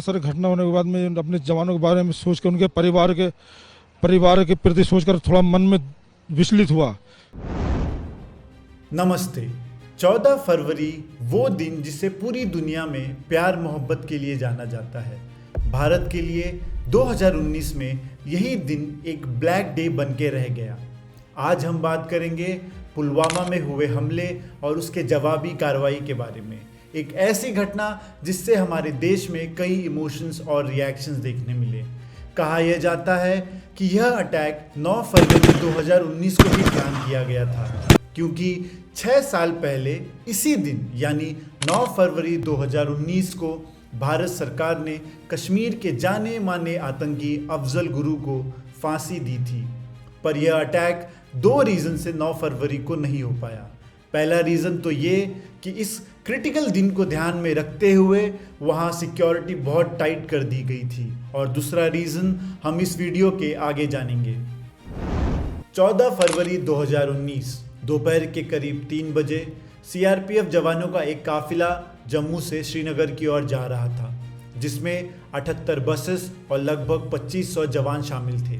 Sir घटना होने के बाद में अपने जवानों के बारे में सोचकर उनके परिवार के प्रति सोचकर थोड़ा मन में विचलित हुआ। नमस्ते। 14 फरवरी वो दिन जिसे पूरी दुनिया में प्यार मोहब्बत के लिए जाना जाता है। भारत के लिए 2019 में यही दिन एक ब्लैक डे बन के रह गया। आज हम बात करेंगे पुलवामा में हुए हमले और उसके जवाबी कार्रवाई के बारे में। एक ऐसी घटना जिससे हमारे देश में कई इमोशंस और रिएक्शंस देखने मिले। कहा यह जाता है कि यह अटैक 9 फरवरी 2019 को भी प्लान किया गया था, क्योंकि 6 साल पहले इसी दिन यानी 9 फरवरी 2019 को भारत सरकार ने कश्मीर के जाने माने आतंकी अफजल गुरु को फांसी दी थी। पर यह अटैक 2 रीज़न से 9 फरवरी को नहीं हो पाया। पहला रीज़न तो ये कि इस क्रिटिकल दिन को ध्यान में रखते हुए वहाँ सिक्योरिटी बहुत टाइट कर दी गई थी, और दूसरा रीज़न हम इस वीडियो के आगे जानेंगे। 14 फरवरी 2019 दोपहर के करीब 3 बजे सीआरपीएफ जवानों का एक काफिला जम्मू से श्रीनगर की ओर जा रहा था, जिसमें 78 बसेस और लगभग 2500 जवान शामिल थे।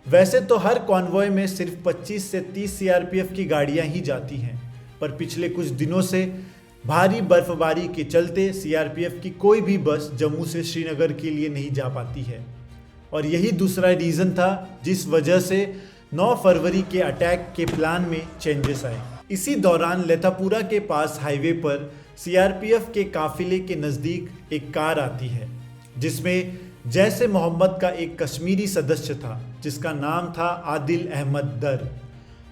वैसे तो हर कॉन्वॉय में सिर्फ 25 से 30 सीआरपीएफ की गाड़ियां ही जाती हैं, पर पिछले कुछ दिनों से भारी बर्फबारी के चलते सीआरपीएफ की कोई भी बस जम्मू से श्रीनगर के लिए नहीं जा पाती है, और यही दूसरा रीज़न था जिस वजह से 9 फरवरी के अटैक के प्लान में चेंजेस आए। इसी दौरान लेथापुरा के पास हाईवे पर सीआरपीएफ के काफिले के नज़दीक एक कार आती है, जिसमें जैसे मोहम्मद का एक कश्मीरी सदस्य था जिसका नाम था आदिल अहमद दर।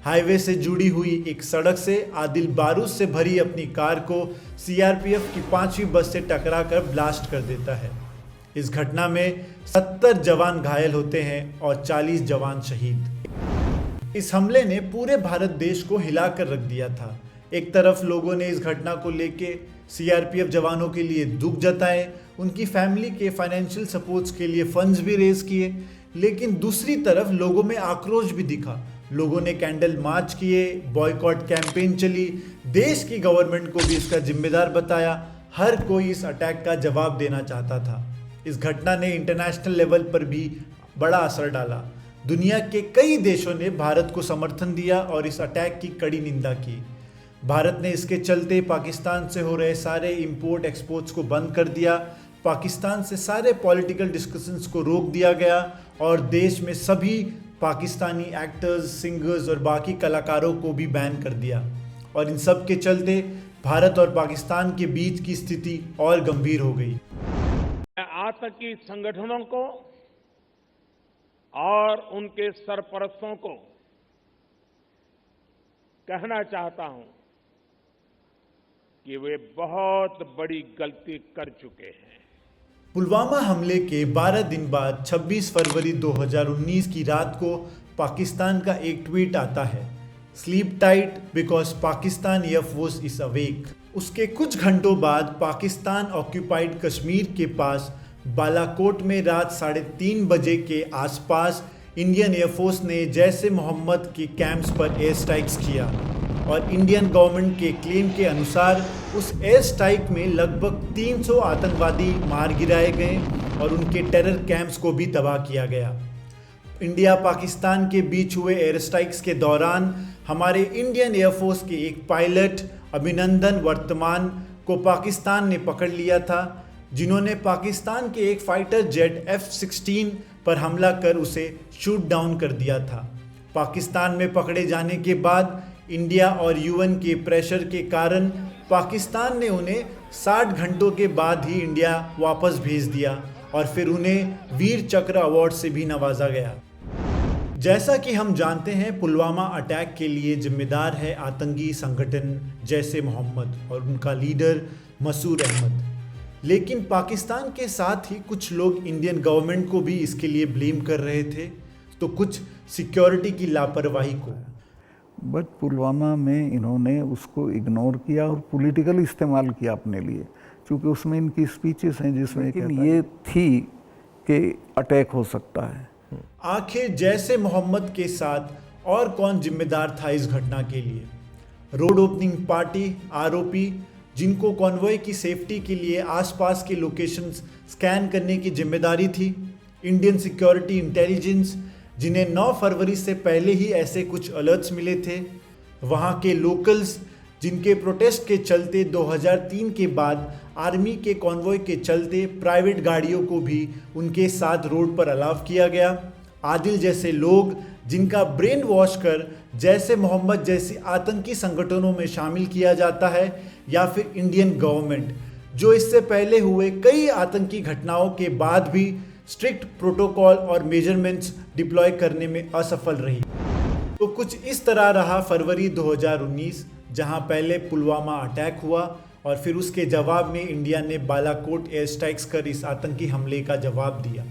हाईवे से जुड़ी हुई एक सड़क से आदिल बारूद से भरी अपनी कार को सीआरपीएफ की 5वीं बस से टकराकर ब्लास्ट कर देता है। इस घटना में 70 जवान घायल होते हैं और 40 जवान शहीद। इस हमले ने पूरे भारत देश को हिलाकर रख दिया था। एक तरफ लोगों ने इस घटना को लेके सीआरपीएफ जवानों के लिए दुख जताए, उनकी फैमिली के फाइनेंशियल सपोर्ट्स के लिए फंड्स भी रेज किए, लेकिन दूसरी तरफ लोगों में आक्रोश भी दिखा। लोगों ने कैंडल मार्च किए, बॉयकॉट कैंपेन चली, देश की गवर्नमेंट को भी इसका जिम्मेदार बताया। हर कोई इस अटैक का जवाब देना चाहता था। इस घटना ने इंटरनेशनल लेवल पर भी बड़ा असर डाला। दुनिया के कई देशों ने भारत को समर्थन दिया और इस अटैक की कड़ी निंदा की। भारत ने इसके चलते पाकिस्तान से हो रहे सारे इंपोर्ट एक्सपोर्ट्स को बंद कर दिया। पाकिस्तान से सारे पॉलिटिकल डिस्कशंस को रोक दिया गया और देश में सभी पाकिस्तानी एक्टर्स, सिंगर्स और बाकी कलाकारों को भी बैन कर दिया। और इन सब के चलते भारत और पाकिस्तान के बीच की स्थिति और गंभीर हो गई। आतंकी संगठनों को और उनके सरपरस्तों को कहना चाहता हूं कि वे बहुत बड़ी गलती कर चुके हैं। पुलवामा हमले के 12 दिन बाद 26 फरवरी 2019 की रात को पाकिस्तान का एक ट्वीट आता है, sleep tight because Pakistan air force is awake. उसके कुछ घंटों बाद पाकिस्तान ऑक्यूपाइड कश्मीर के पास बालाकोट में रात 3:30 बजे के आसपास इंडियन एयरफोर्स ने जैसे मोहम्मद के कैंप्स पर एयर स्ट्राइक्स किया, और इंडियन गवर्नमेंट के क्लेम के अनुसार उस एयर स्ट्राइक में लगभग 300 आतंकवादी मार गिराए गए और उनके टेरर कैंप्स को भी तबाह किया गया। इंडिया पाकिस्तान के बीच हुए एयर स्ट्राइक्स के दौरान हमारे इंडियन एयरफोर्स के एक पायलट अभिनंदन वर्तमान को पाकिस्तान ने पकड़ लिया था, जिन्होंने पाकिस्तान के एक फाइटर जेट F-16 पर हमला कर उसे शूट डाउन कर दिया था। पाकिस्तान में पकड़े जाने के बाद इंडिया और यूएन के प्रेशर के कारण पाकिस्तान ने उन्हें 60 घंटों के बाद ही इंडिया वापस भेज दिया, और फिर उन्हें वीर चक्र अवार्ड से भी नवाजा गया। जैसा कि हम जानते हैं, पुलवामा अटैक के लिए जिम्मेदार है आतंकी संगठन जैसे मोहम्मद और उनका लीडर मसूद अहमद। लेकिन पाकिस्तान के साथ ही कुछ लोग इंडियन गवर्नमेंट को भी इसके लिए ब्लेम कर रहे थे, तो कुछ सिक्योरिटी की लापरवाही को। बट पुलवामा में इन्होंने उसको इग्नोर किया और पॉलिटिकल इस्तेमाल किया अपने लिए, क्योंकि उसमें इनकी स्पीचेस हैं जिसमें ये थी कि अटैक हो सकता है। आखिर जैसे मोहम्मद के साथ और कौन जिम्मेदार था इस घटना के लिए? रोड ओपनिंग पार्टी आरोपी जिनको कॉन्वॉय की सेफ्टी के लिए आसपास के लोकेशंस स्कैन करने की जिम्मेदारी थी, इंडियन सिक्योरिटी इंटेलिजेंस जिन्हें 9 फरवरी से पहले ही ऐसे कुछ अलर्ट्स मिले थे, वहाँ के लोकल्स जिनके प्रोटेस्ट के चलते 2003 के बाद आर्मी के कॉन्वॉय के चलते प्राइवेट गाड़ियों को भी उनके साथ रोड पर अलाउ किया गया, आदिल जैसे लोग जिनका ब्रेन वॉश कर जैसे मोहम्मद जैसी आतंकी संगठनों में शामिल किया जाता है, या फिर इंडियन गवर्नमेंट जो इससे पहले हुए कई आतंकी घटनाओं के बाद भी स्ट्रिक्ट प्रोटोकॉल और मेजरमेंट्स डिप्लॉय करने में असफल रही। तो कुछ इस तरह रहा फरवरी 2019, जहां पहले पुलवामा अटैक हुआ और फिर उसके जवाब में इंडिया ने बालाकोट एयर स्ट्राइक्स कर इस आतंकी हमले का जवाब दिया।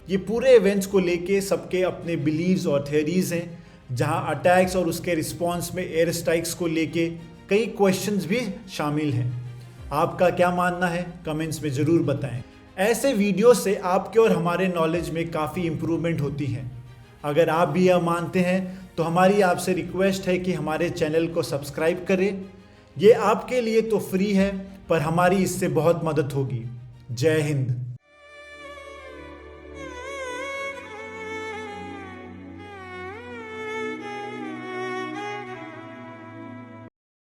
ये पूरे इवेंट्स को लेके सबके अपने बिलीव्स और थ्योरीज हैं, जहां अटैक्स और उसके रिस्पॉन्स में एयर स्ट्राइक्स को लेके कई क्वेश्चंस भी शामिल हैं। आपका क्या मानना है कमेंट्स में ज़रूर बताएं। ऐसे वीडियो से आपके और हमारे नॉलेज में काफ़ी इम्प्रूवमेंट होती है। अगर आप भी यह मानते हैं तो हमारी आपसे रिक्वेस्ट है कि हमारे चैनल को सब्सक्राइब करें। ये आपके लिए तो फ्री है, पर हमारी इससे बहुत मदद होगी। जय हिंद।